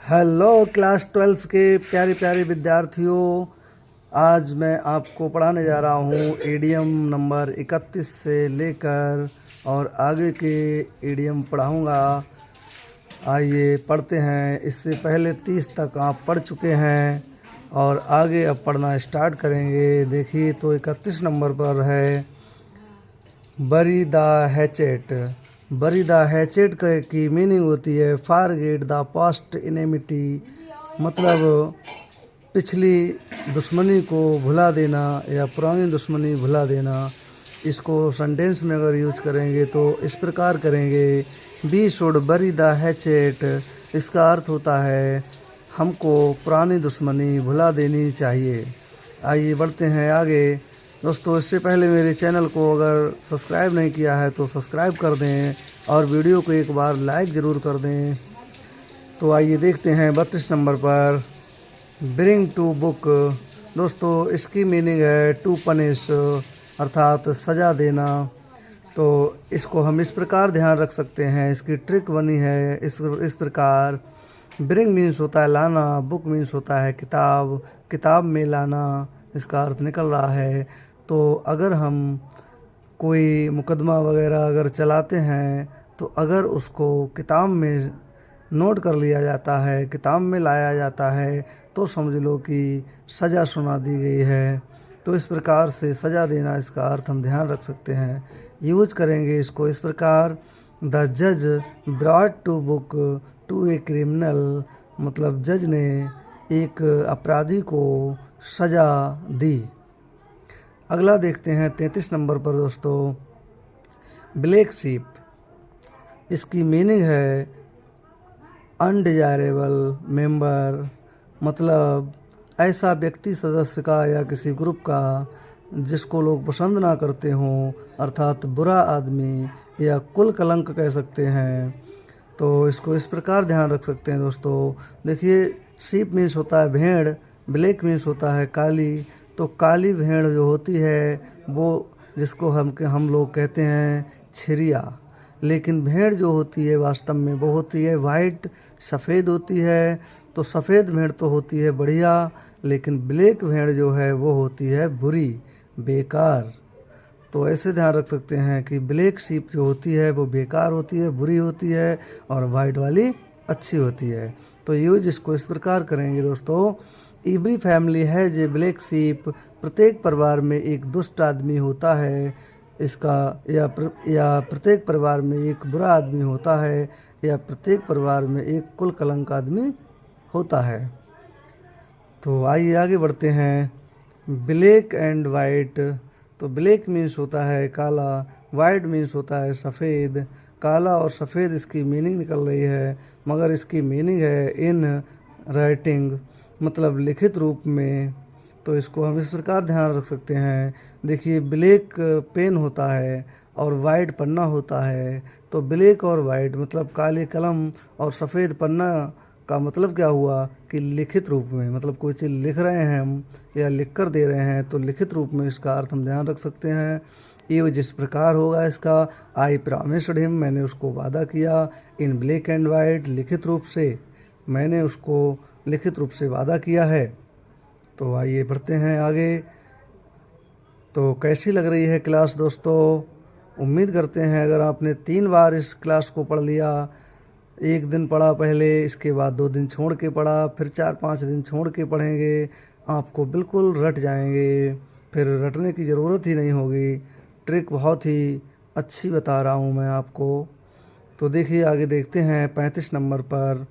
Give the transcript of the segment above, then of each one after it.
Hello class 12 के प्यारे प्यारे विद्यार्थियों। आज मैं आपको पढ़ाने जा रहा हूँ ईडियम नंबर 31 से लेकर और आगे के ईडियम पढ़ाऊँगा। आइए पढ़ते हैं। इससे पहले 30 तक आप पढ़ चुके हैं और आगे अब पढ़ना स्टार्ट करेंगे। देखिए तो 31 नंबर पर है बरी द हैचेट। बरी द हैचेट की मीनिंग होती है फारगेट द पास्ट इनेमिटी, मतलब पिछली दुश्मनी को भुला देना या पुरानी दुश्मनी भुला देना। इसको सेंटेंस में अगर यूज करेंगे तो इस प्रकार करेंगे, we should bury the hatchet. इसका अर्थ होता है हमको पुरानी दुश्मनी भुला देनी चाहिए। आइए बढ़ते हैं आगे। दोस्तों इससे पहले मेरे चैनल को अगर सब्सक्राइब नहीं किया है तो सब्सक्राइब कर दें और वीडियो को एक बार लाइक ज़रूर कर दें। तो आइए देखते हैं 32 नंबर पर ब्रिंग टू बुक। दोस्तों इसकी मीनिंग है टू पनिश, अर्थात सज़ा देना। तो इसको हम इस प्रकार ध्यान रख सकते हैं, इसकी ट्रिक बनी है इस प्रकार। ब्रिंग मीन्स होता है लाना, बुक मीन्स होता है किताब, किताब में लाना इसका अर्थ निकल रहा है। तो अगर हम कोई मुकदमा वगैरह अगर चलाते हैं तो अगर उसको किताब में नोट कर लिया जाता है, किताब में लाया जाता है, तो समझ लो कि सज़ा सुना दी गई है। तो इस प्रकार से सज़ा देना इसका अर्थ हम ध्यान रख सकते हैं। यूज करेंगे इसको इस प्रकार, द जज brought to book to a criminal, मतलब जज ने एक अपराधी को सज़ा दी। अगला देखते हैं 33 नंबर पर दोस्तों, ब्लैक शीप। इसकी मीनिंग है अनडिजायरेबल मेंबर, मतलब ऐसा व्यक्ति सदस्य का या किसी ग्रुप का जिसको लोग पसंद ना करते हों, अर्थात बुरा आदमी या कुल कलंक कह सकते हैं। तो इसको इस प्रकार ध्यान रख सकते हैं दोस्तों। देखिए शीप मीन्स होता है भेड़, ब्लैक मीन्स होता है काली। तो काली भेड़ जो होती है वो जिसको हम लोग कहते हैं छिरिया, लेकिन भेड़ जो होती है वास्तव में वो होती है वाइट, सफ़ेद होती है। तो सफ़ेद भेड़ तो होती है बढ़िया, लेकिन ब्लैक भेड़ जो है वो होती है बुरी, बेकार। तो ऐसे ध्यान रख सकते हैं कि ब्लैक शीप जो होती है वो बेकार होती है, बुरी होती है, और वाइट वाली अच्छी होती है। तो यूज इसको इस प्रकार करेंगे दोस्तों, एवरी फैमिली है जे ब्लैक शीप, प्रत्येक परिवार में एक दुष्ट आदमी होता है। इसका या प्रत्येक परिवार में एक बुरा आदमी होता है, या प्रत्येक परिवार में एक कुल कलंक आदमी होता है। तो आइए आगे बढ़ते हैं, ब्लैक एंड वाइट। तो ब्लैक मीन्स होता है काला, वाइट मीन्स होता है सफ़ेद। काला और सफ़ेद इसकी मीनिंग निकल रही है, मगर इसकी मीनिंग है इन राइटिंग, मतलब लिखित रूप में। तो इसको हम इस प्रकार ध्यान रख सकते हैं। देखिए ब्लैक पेन होता है और वाइट पन्ना होता है। तो ब्लैक और वाइट मतलब काले कलम और सफ़ेद पन्ना का मतलब क्या हुआ कि लिखित रूप में, मतलब कोई चीज़ लिख रहे हैं हम या लिख कर दे रहे हैं तो लिखित रूप में इसका अर्थ हम ध्यान रख सकते हैं। ये जिस प्रकार होगा इसका, आई प्रॉमिस्ड हिम, मैंने उसको वादा किया, इन ब्लैक एंड वाइट, लिखित रूप से, मैंने उसको लिखित रूप से वादा किया है। तो आइए बढ़ते हैं आगे। तो कैसी लग रही है क्लास दोस्तों? उम्मीद करते हैं अगर आपने 3 बार इस क्लास को पढ़ लिया, एक दिन पढ़ा पहले, इसके बाद 2 दिन छोड़ के पढ़ा, फिर 4-5 दिन छोड़ के पढ़ेंगे, आपको बिल्कुल रट जाएंगे, फिर रटने की ज़रूरत ही नहीं होगी। ट्रिक बहुत ही अच्छी बता रहा हूँ मैं आपको। तो देखिए आगे देखते हैं 35 नंबर पर,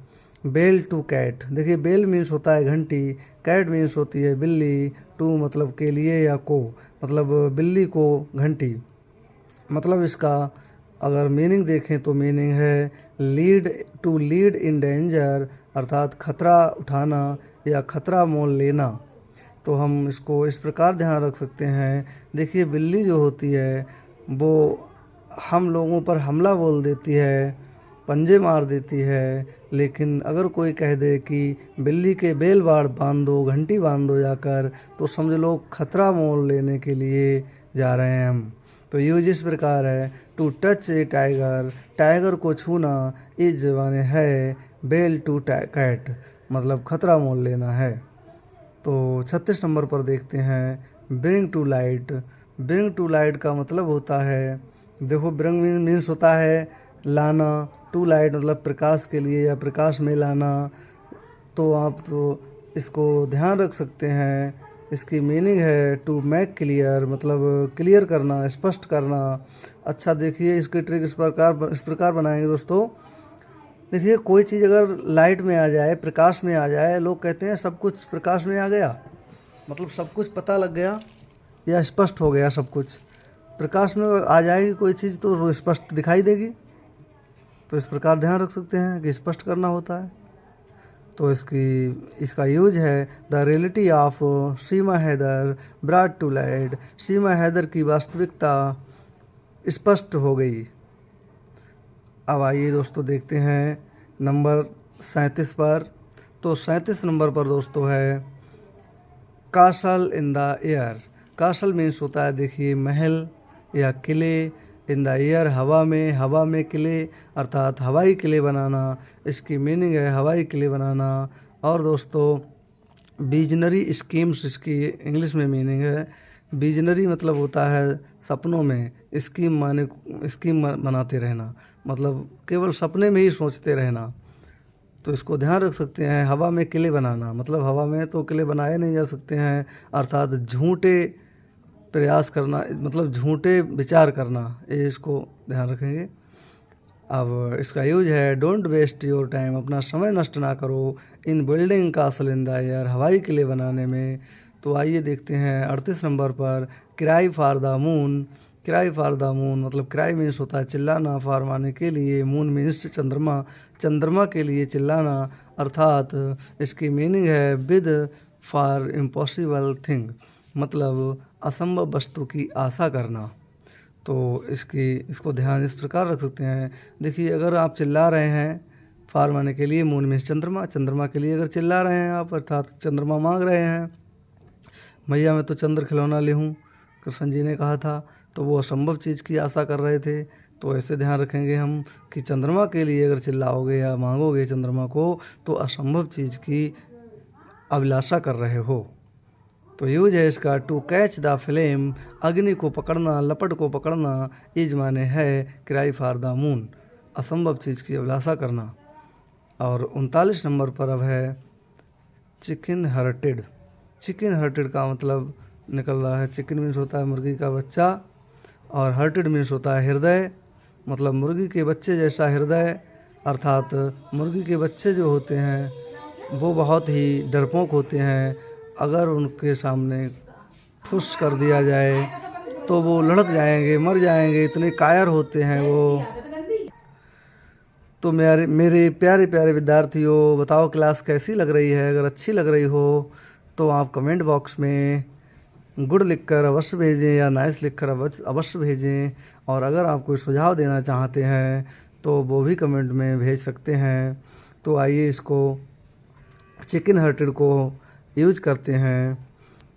बेल टू कैट। देखिए बेल मीन्स होता है घंटी, कैट मीन्स होती है बिल्ली, टू मतलब के लिए या को, मतलब बिल्ली को घंटी। मतलब इसका अगर मीनिंग देखें तो मीनिंग है lead, to lead in danger, अर्थात खतरा उठाना या खतरा मोल लेना। तो हम इसको इस प्रकार ध्यान रख सकते हैं। देखिए बिल्ली जो होती है वो हम लोगों पर हमला बोल देती है, पंजे मार देती है, लेकिन अगर कोई कह दे कि बिल्ली के बेल बाड़ बांध दो, घंटी बांध दो जाकर, तो समझ लो खतरा मोल लेने के लिए जा रहे हैं हम। तो यूज इस प्रकार है, to touch a tiger, tiger को छूना इज माने है बेल टू कैट, मतलब खतरा मोल लेना है। तो 36 नंबर पर देखते हैं bring to light. Bring to light का मतलब होता है, देखो ब्रिंग मीन्स होता है लाना, टू लाइट मतलब प्रकाश के लिए या प्रकाश में लाना। तो आप इसको ध्यान रख सकते हैं। इसकी मीनिंग है टू मेक क्लियर, मतलब क्लियर करना, स्पष्ट करना। अच्छा देखिए इसकी ट्रिक इस प्रकार बनाएंगे दोस्तों। देखिए कोई चीज़ अगर लाइट में आ जाए, प्रकाश में आ जाए, लोग कहते हैं सब कुछ प्रकाश में आ गया, मतलब सब कुछ पता लग गया या स्पष्ट हो गया सब कुछ। प्रकाश में आ जाएगी कोई चीज़ तो वो स्पष्ट दिखाई देगी। तो इस प्रकार ध्यान रख सकते हैं कि स्पष्ट करना होता है। तो इसका यूज है the reality of Seema Haider brought to light. Seema Haider की वास्तविकता स्पष्ट हो गई। अब आइए दोस्तों देखते हैं नंबर 37 पर। तो 37 नंबर पर दोस्तों है castle in the air. Castle means होता है देखिए महल या किले, इन द एयर हवा में किले अर्थात हवाई किले बनाना। इसकी मीनिंग है हवाई किले बनाना। और दोस्तों विजनरी स्कीम्स इसकी इंग्लिश में मीनिंग है। विजनरी मतलब होता है सपनों में, स्कीम बनाते रहना, मतलब केवल सपने में ही सोचते रहना। तो इसको ध्यान रख सकते हैं। हवा में किले बनाना मतलब हवा में तो किले बनाए नहीं जा सकते हैं, अर्थात झूठे प्रयास करना, मतलब झूठे विचार करना, ये इसको ध्यान रखेंगे। अब इसका यूज है डोंट वेस्ट योर टाइम, अपना समय नष्ट ना करो इन building castle in the air, हवाई किले बनाने में। तो आइए देखते हैं 38 नंबर पर cry for the moon. Cry for the moon मतलब क्राई मीन्स होता है चिल्लाना, फॉर माने के लिए, मून मीन्स चंद्रमा, चंद्रमा के लिए चिल्लाना। अर्थात इसकी मीनिंग है विद फॉर इम्पॉसिबल थिंग, मतलब असंभव वस्तु की आशा करना। तो इसको ध्यान इस प्रकार रख सकते हैं। देखिए अगर आप चिल्ला रहे हैं फार माने के लिए, मून मीन्स चंद्रमा, चंद्रमा के लिए अगर चिल्ला रहे हैं आप अर्थात चंद्रमा मांग रहे हैं, भैया मैं तो चंद्र खिलौना ले हूँ, कृष्ण जी ने कहा था, तो वो असंभव चीज़ की आशा कर रहे थे। तो ऐसे ध्यान रखेंगे हम कि चंद्रमा के लिए अगर चिल्लाओगे या मांगोगे चंद्रमा को तो असंभव चीज़ की अभिलाषा कर रहे हो। तो यूज है इसका टू कैच द फ्लेम, अग्नि को पकड़ना, लपट को पकड़ना। इज माने है क्राई फॉर द मून, असंभव चीज़ की अभिलाषा करना। और 39 नंबर पर अब है चिकन हर्टेड। चिकन हर्टेड का मतलब निकल रहा है, चिकन मीन्स होता है मुर्गी का बच्चा और हर्टेड मीन्स होता है हृदय, मतलब मुर्गी के बच्चे जैसा हृदय। अर्थात मुर्गी के बच्चे जो होते हैं वो बहुत ही डरपोक होते हैं, अगर उनके सामने फुस कर दिया जाए तो वो लड़क जाएंगे, मर जाएंगे, इतने कायर होते हैं वो। तो मेरे प्यारे प्यारे विद्यार्थियों, बताओ क्लास कैसी लग रही है। अगर अच्छी लग रही हो तो आप कमेंट बॉक्स में गुड लिखकर अवश्य भेजें या नाइस लिखकर अवश्य भेजें। और अगर आप कोई सुझाव देना चाहते हैं तो वो भी कमेंट में भेज सकते हैं। तो आइए इसको चिकन हर्टेड को यूज करते हैं।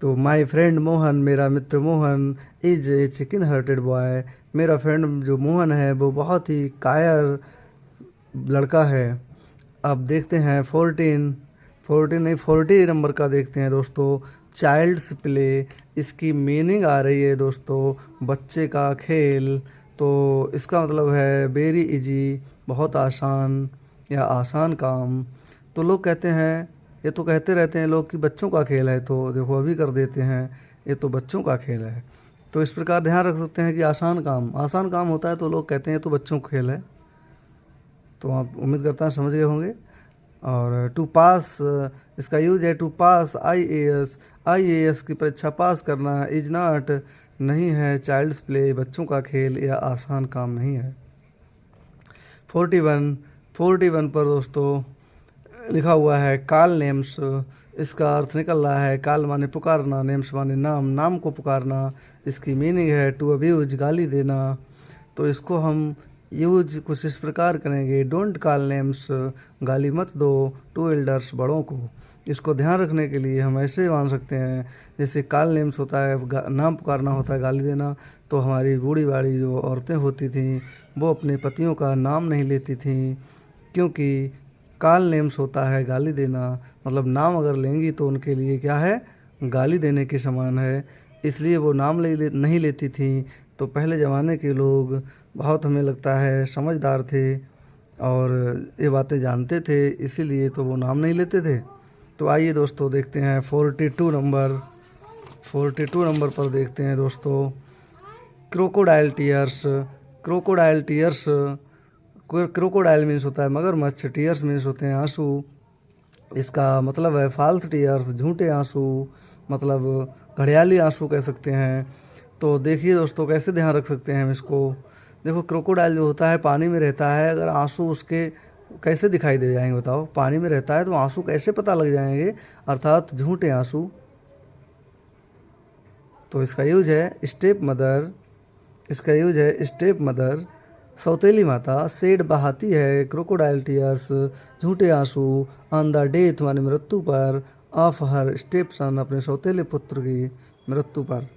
तो माय फ्रेंड मोहन, मेरा मित्र Mohan is a chicken hearted boy. मेरा फ्रेंड जो मोहन है वो बहुत ही कायर लड़का है। अब देखते हैं 40 नंबर का देखते हैं दोस्तों, चाइल्ड्स प्ले। इसकी मीनिंग आ रही है दोस्तों बच्चे का खेल। तो इसका मतलब है वेरी इजी, बहुत आसान या आसान काम। तो लोग कहते हैं, ये तो कहते रहते हैं लोग कि बच्चों का खेल है, तो देखो अभी कर देते हैं ये तो बच्चों का खेल है। तो इस प्रकार ध्यान रख सकते हैं कि आसान काम होता है तो लोग कहते हैं ये तो बच्चों का खेल है। तो आप उम्मीद करता हूँ समझ गए होंगे। और टू पास, इसका यूज है टू पास आईएएस की परीक्षा पास करना। इज नॉट नहीं है चाइल्ड्स प्ले, बच्चों का खेल या आसान काम नहीं है। 41 पर दोस्तों लिखा हुआ है कॉल नेम्स। इसका अर्थ निकल रहा है कॉल माने पुकारना, नेम्स माने नाम को पुकारना। इसकी मीनिंग है टू अब्यूज, गाली देना। तो इसको हम यूज कुछ इस प्रकार करेंगे, डोंट कॉल नेम्स, गाली मत दो, टू एल्डर्स, बड़ों को। इसको ध्यान रखने के लिए हम ऐसे मान सकते हैं, जैसे कॉल नेम्स होता है, नाम पुकारना होता है, गाली देना, तो हमारी बूढ़ी बाड़ी जो औरतें होती थीं वो अपने पतियों का नाम नहीं लेती थीं, क्योंकि कॉल नेम्स होता है गाली देना, मतलब नाम अगर लेंगी तो उनके लिए क्या है, गाली देने के समान है, इसलिए वो नाम नहीं लेती थी। तो पहले ज़माने के लोग बहुत, हमें लगता है, समझदार थे और ये बातें जानते थे, इसीलिए तो वो नाम नहीं लेते थे। तो आइए दोस्तों देखते हैं 42 नंबर पर देखते हैं दोस्तों, crocodile tears. Crocodile tears, crocodile means होता है मगरमच्छ, टीयर्स मीन्स होते हैं आंसू। इसका मतलब है फाल्स टीयर्स, झूठे आंसू, मतलब घड़ियाली आंसू कह सकते हैं। तो देखिए दोस्तों कैसे ध्यान रख सकते हैं हम इसको। देखो क्रोकोडाइल जो होता है पानी में रहता है, अगर आंसू उसके कैसे दिखाई दे जाएंगे बताओ, पानी में रहता है तो आंसू कैसे पता लग जाएंगे, अर्थात झूठे आंसू। तो इसका यूज है स्टेप मदर, इसका यूज है स्टेप मदर, सौतेली माता, सेड बहाती है, क्रोकोडाइल टीयर्स, झूठे आंसू, ऑन द डेथ माने मृत्यु पर, ऑफ हर स्टेप सन, अपने सौतेले पुत्र की मृत्यु पर।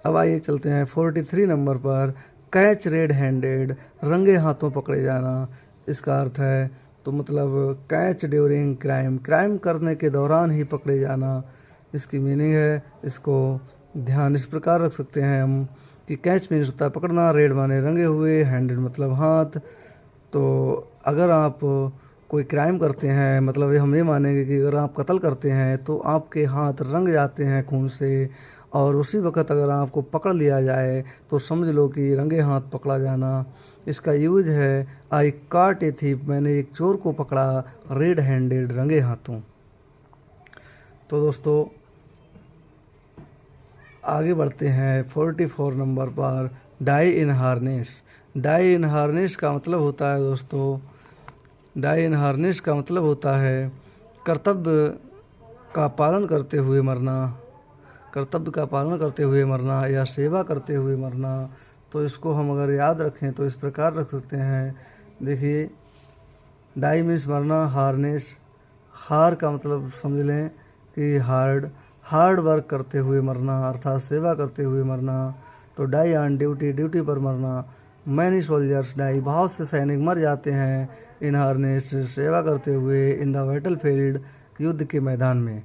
अब आइए चलते हैं 43 नंबर पर, कैच रेड हैंडेड, रंगे हाथों पकड़े जाना। इसका अर्थ है, तो मतलब कैच ड्यूरिंग क्राइम, क्राइम करने के दौरान ही पकड़े जाना, इसकी मीनिंग है। इसको ध्यान इस प्रकार रख सकते हैं हम कि कैच मीन्स होता है पकड़ना, रेड माने रंगे हुए, हैंडेड मतलब हाथ। तो अगर आप कोई क्राइम करते हैं, मतलब ये हम ये मानेंगे कि अगर आप कत्ल करते हैं तो आपके हाथ रंग जाते हैं खून से, और उसी वक्त अगर आपको पकड़ लिया जाए तो समझ लो कि रंगे हाथ पकड़ा जाना। इसका यूज है आई काट ए थीप, मैंने एक चोर को पकड़ा, रेड हैंडेड, रंगे हाथों। तो दोस्तों आगे बढ़ते हैं 44 नंबर पर, डाई इन हार्नेस। डाई इन हार्नेस का मतलब होता है दोस्तों, डाई इन हार्नेस का मतलब होता है कर्तव्य का पालन करते हुए मरना, कर्तव्य का पालन करते हुए मरना या सेवा करते हुए मरना। तो इसको हम अगर याद रखें तो इस प्रकार रख सकते हैं। देखिए डाई मीन्स मरना, हार्नेस, हार का मतलब समझ लें कि हार्ड वर्क करते हुए मरना, अर्थात सेवा करते हुए मरना। तो डाई ऑन ड्यूटी, ड्यूटी पर मरना। मैनी सोल्जर्स डाई, बहुत से सैनिक मर जाते हैं, इन हार्नेस, सेवा करते हुए, इन द बैटल फील्ड, युद्ध के मैदान में।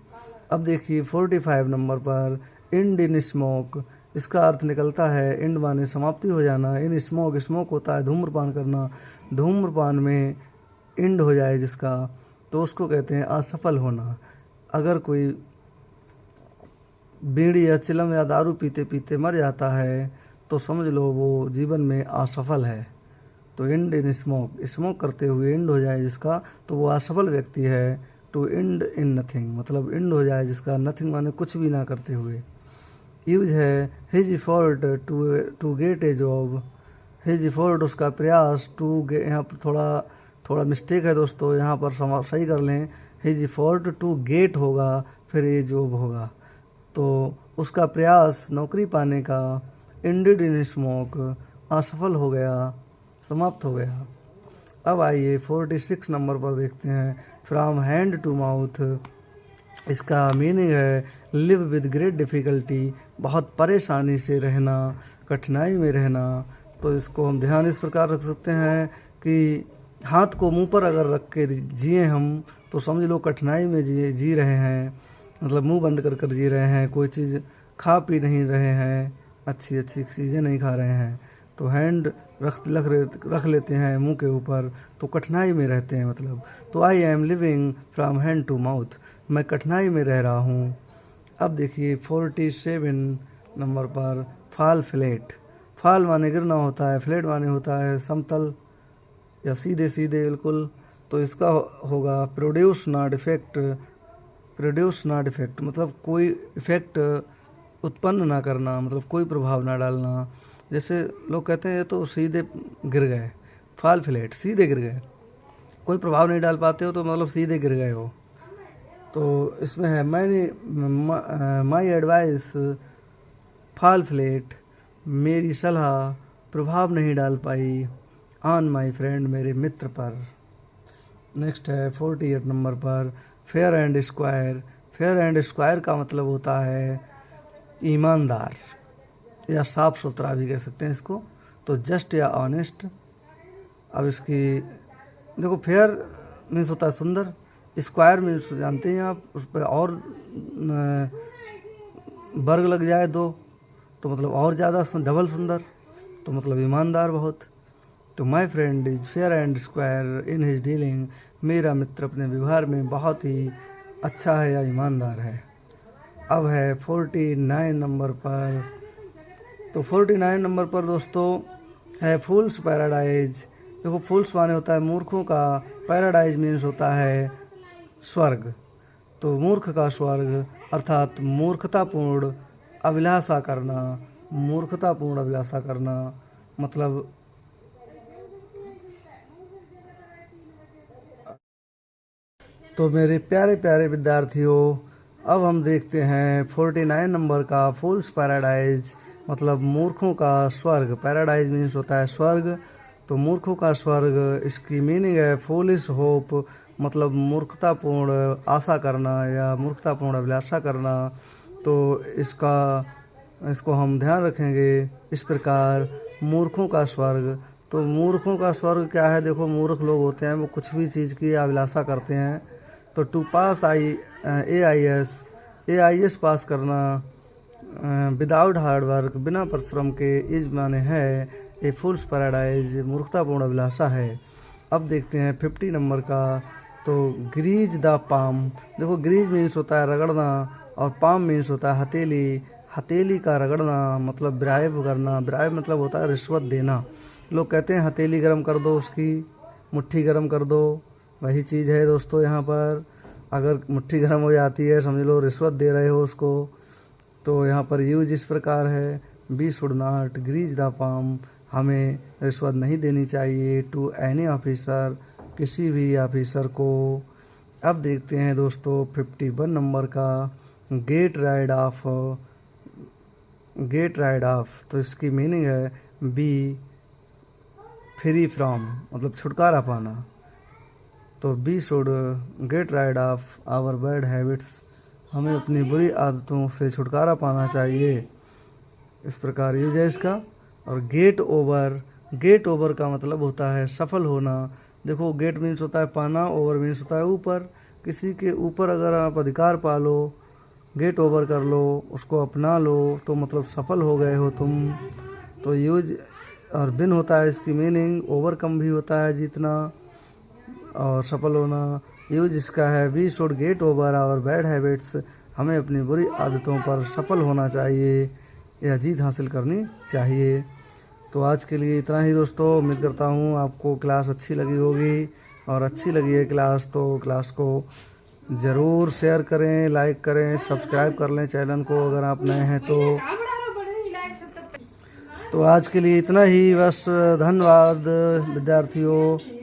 अब देखिए 45 नंबर पर, इंड इन स्मोक। इसका अर्थ निकलता है इंड माने समाप्ति हो जाना, इन स्मोक, स्मोक होता है धूम्रपान करना, धूम्रपान में इंड हो जाए जिसका, तो उसको कहते हैं असफल होना। अगर कोई बीड़ी या चिलम या दारू पीते पीते मर जाता है तो समझ लो वो जीवन में असफल है। तो इंड इन स्मोक, स्मोक करते हुए इंड हो जाए जिसका, तो वो असफल व्यक्ति है। टू इंड इन नथिंग, मतलब इंड हो जाए जिसका, नथिंग माने कुछ भी ना करते हुए। यूज है his effort to get a job, his effort उसका प्रयास, टू गेट, यहाँ पर थोड़ा मिस्टेक है दोस्तों, यहाँ पर सही कर लें, हिज एफर्ट टू गेट होगा, फिर ए जॉब होगा, तो उसका प्रयास नौकरी पाने का, इंडेड इन स्मोक, असफल हो गया, समाप्त हो गया। अब आइए 46 नंबर पर देखते हैं, फ्रॉम हैंड टू माउथ। इसका मीनिंग है लिव विद ग्रेट डिफ़िकल्टी, बहुत परेशानी से रहना, कठिनाई में रहना। तो इसको हम ध्यान इस प्रकार रख सकते हैं कि हाथ को मुंह पर अगर रख के जिए हम तो समझ लो कठिनाई में जी रहे हैं, मतलब मुंह बंद कर जी रहे हैं, कोई चीज़ खा पी नहीं रहे हैं, अच्छी अच्छी चीज़ें नहीं खा रहे हैं। तो हैंड रख लेते हैं मुंह के ऊपर तो कठिनाई में रहते हैं मतलब। तो I am living from hand to mouth, मैं कठिनाई में रह रहा हूँ। अब देखिए 47 नंबर पर, फाल फ्लैट। फाल माने गिरना होता है, फ्लैट माने होता है समतल या सीधे सीधे बिल्कुल। तो इसका होगा produce not effect, produce not effect मतलब कोई इफेक्ट उत्पन्न ना करना, मतलब कोई प्रभाव ना डालना। जैसे लोग कहते हैं ये तो सीधे गिर गए, फाल फ्लैट, सीधे गिर गए, कोई प्रभाव नहीं डाल पाते हो तो मतलब सीधे गिर गए हो। तो इसमें है माई एडवाइस फाल फ्लैट, मेरी सलाह प्रभाव नहीं डाल पाई, ऑन माई फ्रेंड, मेरे मित्र पर। नेक्स्ट है 48 नंबर पर fair and square. Fair and square का मतलब होता है ईमानदार या साफ सुथरा भी कह सकते हैं इसको, तो जस्ट या ऑनेस्ट। अब इसकी देखो, फेयर मीन्स होता है सुंदर, स्क्वायर मीन्स जानते हैं आप, उस पर और वर्ग लग जाए दो तो मतलब और ज़्यादा डबल सुंदर, तो मतलब ईमानदार बहुत। तो my friend is fair and square in his dealing, मेरा मित्र अपने व्यवहार में बहुत ही अच्छा है या ईमानदार है। अब है 49 नंबर पर। तो 49 नंबर पर दोस्तों है फूल्स पैराडाइज। देखो, फूल्स माने होता है मूर्खों का, पैराडाइज मीन्स होता है स्वर्ग। तो मूर्ख का स्वर्ग अर्थात मूर्खतापूर्ण अभिलाषा करना, मूर्खतापूर्ण अभिलाषा करना मतलब। तो मेरे प्यारे प्यारे विद्यार्थियों, अब हम देखते हैं 49 नंबर का फूल्स पैराडाइज मतलब मूर्खों का स्वर्ग। पैराडाइज मीन्स होता है स्वर्ग, तो मूर्खों का स्वर्ग इसकी मीनिंग है फूलिश होप मतलब मूर्खतापूर्ण आशा करना या मूर्खतापूर्ण अभिलाषा करना। तो इसको हम ध्यान रखेंगे इस प्रकार, मूर्खों का स्वर्ग। तो मूर्खों का स्वर्ग क्या है? देखो, मूर्ख लोग होते हैं वो कुछ भी चीज़ की अभिलाषा करते हैं। तो टू पास AIS पास करना विदाउट हार्ड वर्क, बिना परिश्रम के, इज माने है ए फूल्स पैराडाइज, मूर्खतापूर्ण अभिलाषा है। अब देखते हैं 50 नंबर का। तो ग्रीज द पाम। देखो, ग्रीज मीन्स होता है रगड़ना और पाम मीन्स होता है हथेली। हथेली का रगड़ना मतलब ब्राइब करना। ब्राइब मतलब होता है रिश्वत देना। लोग कहते हैं हथेली गर्म कर दो, उसकी मुट्ठी गर्म कर दो, वही चीज़ है दोस्तों यहाँ पर। अगर मुट्ठी गर्म हो जाती है समझ लो रिश्वत दे रहे हो उसको। तो यहाँ पर यूज इस प्रकार है, we should not grease the palm, हमें रिश्वत नहीं देनी चाहिए टू एनी ऑफिसर, किसी भी ऑफिसर को। अब देखते हैं दोस्तों 51 नंबर का गेट राइड ऑफ। तो इसकी मीनिंग है बी फ्री फ्रॉम मतलब छुटकारा पाना। तो we should get rid of our bad habits, हमें अपनी बुरी आदतों से छुटकारा पाना चाहिए। इस प्रकार यूज है इसका। और गेट ओवर का मतलब होता है सफल होना। देखो, गेट मीन्स होता है पाना, ओवर मीन्स होता है ऊपर। किसी के ऊपर अगर आप अधिकार पा लो, गेट ओवर कर लो, उसको अपना लो, तो मतलब सफल हो गए हो तुम। तो यूज और बिन होता है इसकी मीनिंग, ओवरकम भी होता है जीतना और सफल होना। यूज इसका है we should get over our bad habits, हमें अपनी बुरी आदतों पर सफल होना चाहिए या जीत हासिल करनी चाहिए। तो आज के लिए इतना ही दोस्तों। उम्मीद करता हूँ आपको क्लास अच्छी लगी होगी, और अच्छी लगी है क्लास तो क्लास को ज़रूर शेयर करें, लाइक करें, सब्सक्राइब कर लें चैनल को अगर आप नए हैं तो आज के लिए इतना ही बस। धन्यवाद विद्यार्थियों।